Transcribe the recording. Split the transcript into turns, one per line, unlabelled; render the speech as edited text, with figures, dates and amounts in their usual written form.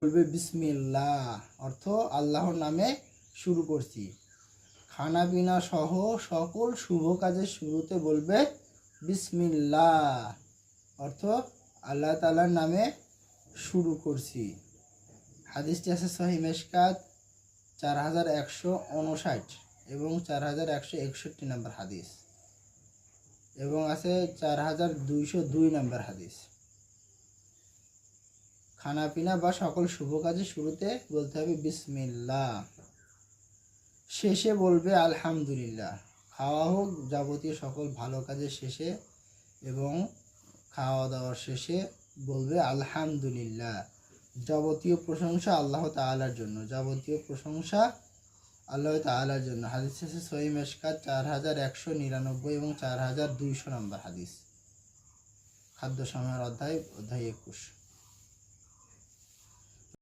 বলবে বিসমিল্লাহ, অর্থ আল্লাহর নামে শুরু করছি। খানা পিনা সহ সকল শুভ কাজের শুরুতে বলবে বিসমিল্লাহ, অর্থ আল্লাহ তাআলার নামে শুরু করছি। হাদিসটি আছে সহিহ মিশকাত 4159 এবং 4161 নম্বর হাদিস, এবং আছে 4202 নম্বর হাদিস। খানা পিনা বা সকল শুভ কাজের শুরুতে বলতে হবে বিসমিল্লাহ, শেষে বলবে আলহামদুলিল্লাহ। খাওয়া হোক যাবতীয় সকল ভালো কাজের শেষে এবং খাওয়া দাওয়ার শেষে বলবে আলহামদুলিল্লাহ। যাবতীয় প্রশংসা আল্লাহ তাআলার জন্য, যাবতীয় প্রশংসা আল্লাহ তাআলার জন্য। হাদিস আছে সহিহ মিশকাত 4199 এবং 4200 নম্বর হাদিস। খাদ্য সময়ের অধ্যায় 21।